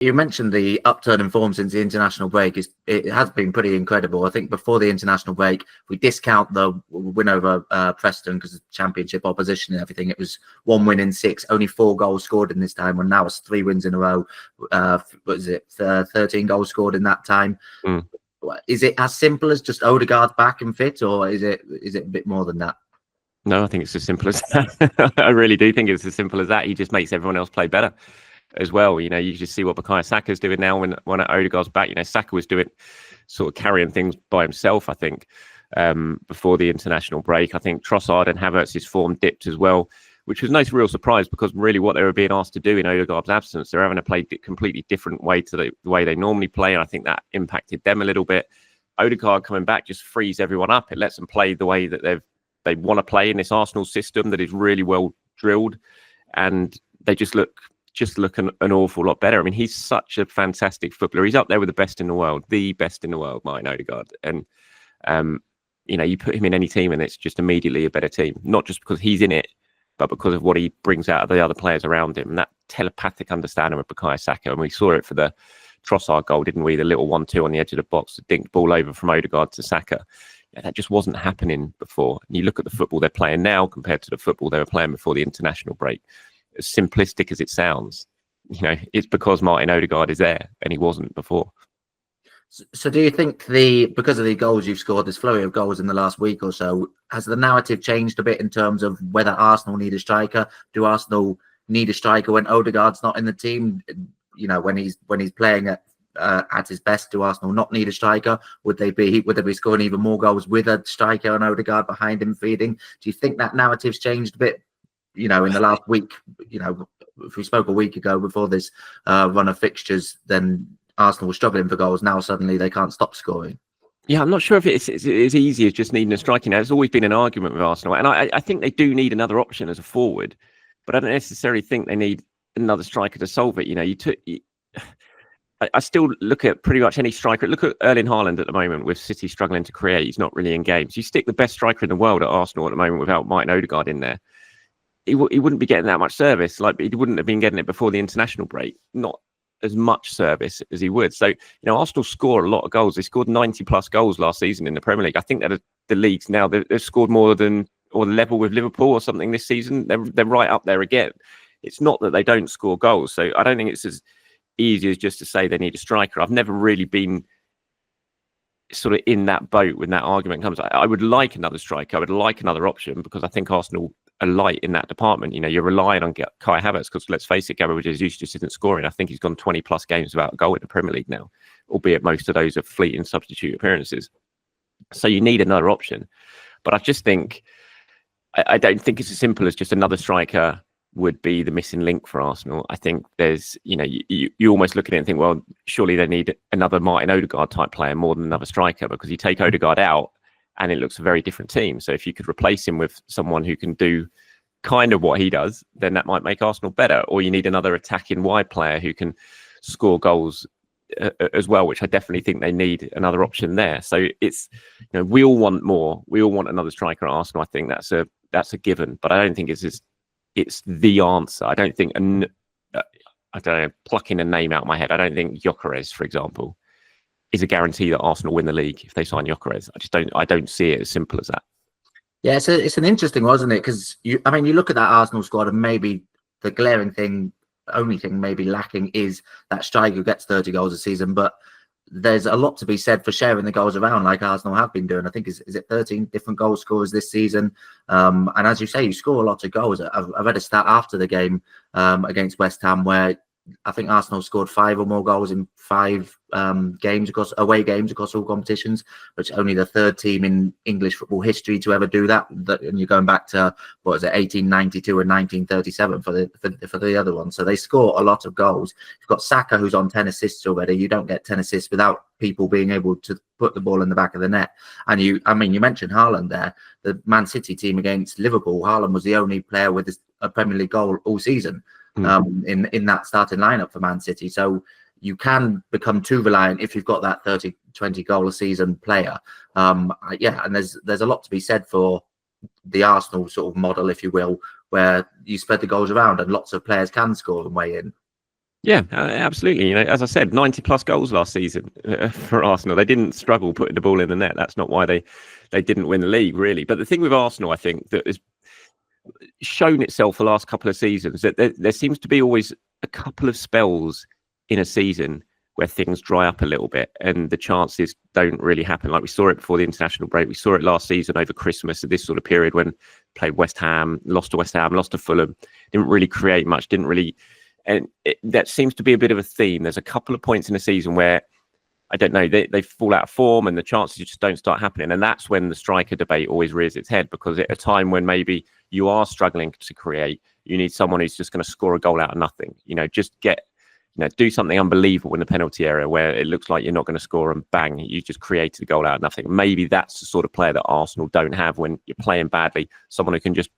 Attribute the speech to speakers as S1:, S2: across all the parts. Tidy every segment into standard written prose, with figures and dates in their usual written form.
S1: You mentioned the upturn in form since the international break. It has been pretty incredible. I think before the international break, if we discount the win over Preston because of championship opposition and everything, it was 1 win in 6, only 4 goals scored in this time, and now it's 3 wins in a row. What is it? 13 goals scored in that time. Is it as simple as just Odegaard back and fit, or is it a bit more than that?
S2: No, I think it's as simple as that. I really do think it's as simple as that. He just makes everyone else play better as well. You just see what Bukayo Saka's doing now when Odegaard's back. Saka was doing sort of carrying things by himself, I think, before the international break. I think Trossard and Havertz's form dipped as well, which was no real surprise because really what they were being asked to do in Odegaard's absence, they're having to play a completely different way to the way they normally play, and I think that impacted them a little bit. Odegaard coming back just frees everyone up. It lets them play the way that they want to play in this Arsenal system that is really well drilled, and they just look an awful lot better. I mean, he's such a fantastic footballer. He's up there with the best in the world, Martin Mdegaard. And, you put him in any team and it's just immediately a better team, not just because he's in it, but because of what he brings out of the other players around him. And that telepathic understanding with Bukayo Saka, and we saw it for the Trossard goal, didn't we? The little 1-2 on the edge of the box, the dinked ball over from Odegaard to Saka. Yeah, that just wasn't happening before. And you look at the football they're playing now compared to the football they were playing before the international break. As simplistic as it sounds, it's because Martin Odegaard is there and he wasn't before.
S1: So do you think because of the goals you've scored, this flurry of goals in the last week or so, has the narrative changed a bit in terms of whether Arsenal need a striker? Do Arsenal need a striker when Odegaard's not in the team? When he's playing at his best, do Arsenal not need a striker? Would they be scoring even more goals with a striker and Odegaard behind him feeding? Do you think that narrative's changed a bit? In the last week, if we spoke a week ago before this run of fixtures, then Arsenal were struggling for goals. Now suddenly they can't stop scoring.
S2: Yeah, I'm not sure if it's as easy as just needing a striker. There's always been an argument with Arsenal, and I think they do need another option as a forward, but I don't necessarily think they need another striker to solve it. I still look at pretty much any striker. Look at Erling Haaland at the moment with City struggling to create. He's not really in games. You stick the best striker in the world at Arsenal at the moment without Martin Odegaard in there, he wouldn't be getting that much service. Like, he wouldn't have been getting it before the international break. Not as much service as he would. So, Arsenal score a lot of goals. They scored 90 plus goals last season in the Premier League. I think that the leagues now, they've scored more than, or level with Liverpool or something this season. They're right up there again. It's not that they don't score goals. So I don't think it's as easy as just to say they need a striker. I've never really been sort of in that boat when that argument comes. I would like another striker. I would like another option because I think Arsenal are light in that department. You're relying on Kai Havertz because, let's face it, Gabriel Jesus just isn't scoring. I think he's gone 20 plus games without a goal in the Premier League now, albeit most of those are fleeting substitute appearances. So you need another option. But I just think, I don't think it's as simple as just another striker would be the missing link for Arsenal. I think there's, you almost look at it and think, well, surely they need another Martin Odegaard type player more than another striker, because you take Odegaard out and it looks a very different team. So if you could replace him with someone who can do kind of what he does, then that might make Arsenal better. Or you need another attacking wide player who can score goals as well, which I definitely think they need another option there. So it's, we all want more. We all want another striker at Arsenal. I think that's a given, but I don't think it's the answer. I don't think, I don't know, plucking a name out of my head, I don't think Gyökeres, for example, is a guarantee that Arsenal win the league if they sign Gyökeres. I don't see it as simple as that.
S1: Yeah, it's an interesting one, isn't it? Because you look at that Arsenal squad and maybe the glaring thing, only thing maybe lacking is that striker who gets 30 goals a season, but there's a lot to be said for sharing the goals around like Arsenal have been doing. I think is it 13 different goal scorers this season, and as you say, you score a lot of goals. I read a stat after the game against West Ham where I think Arsenal scored 5 or more goals in 5 away games across all competitions, which only the 3rd team in English football history to ever do that. And you're going back to 1892 and 1937 for the other one. So they score a lot of goals. You've got Saka, who's on 10 assists already. You don't get 10 assists without people being able to put the ball in the back of the net. And you mentioned Haaland there. The Man City team against Liverpool, Haaland was the only player with a Premier League goal all season. In that starting lineup for Man City. So you can become too reliant if you've got that 30-20 goal a season player. And there's a lot to be said for the Arsenal sort of model, if you will, where you spread the goals around and lots of players can score and weigh in.
S2: Yeah, absolutely. You know, as I said, 90+ goals last season for Arsenal. They didn't struggle putting the ball in the net. That's not why they didn't win the league, really. But the thing with Arsenal, I think, that has shown itself the last couple of seasons, that there seems to be always a couple of spells in a season where things dry up a little bit and the chances don't really happen. Like we saw it before the international break. We saw it last season over Christmas at this sort of period when played West Ham, lost to Fulham, didn't really create much, didn't really... And that seems to be a bit of a theme. There's a couple of points in a season where, I don't know, they fall out of form and the chances just don't start happening. And that's when the striker debate always rears its head, because at a time when maybe you are struggling to create, you need someone who's just going to score a goal out of nothing. You know, just do something unbelievable in the penalty area where it looks like you're not going to score and bang, you just created a goal out of nothing. Maybe that's the sort of player that Arsenal don't have when you're playing badly. Someone who can just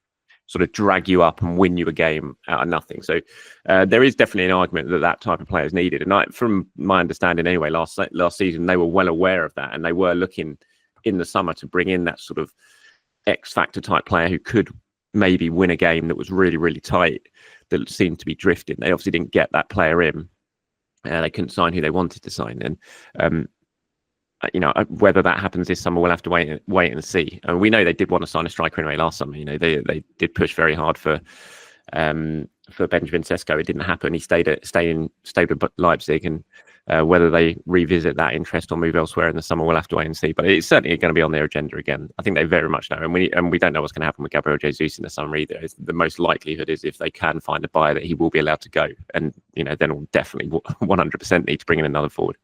S2: sort of drag you up and win you a game out of nothing. So there is definitely an argument that type of player is needed. And from my understanding anyway, last season, they were well aware of that. And they were looking in the summer to bring in that sort of X factor type player who could maybe win a game that was really, really tight, that seemed to be drifting. They obviously didn't get that player in. They couldn't sign who they wanted to sign. And whether that happens this summer, we'll have to wait and see. And we know they did want to sign a striker anyway last summer. You know, they did push very hard for Benjamin Sesko. It didn't happen. He stayed with Leipzig, and whether they revisit that interest or move elsewhere in the summer, we'll have to wait and see. But it's certainly going to be on their agenda again. I think they very much know, and we don't know what's going to happen with Gabriel Jesus in the summer either. The most likelihood is if they can find a buyer, that he will be allowed to go, and then we'll definitely 100% need to bring in another forward.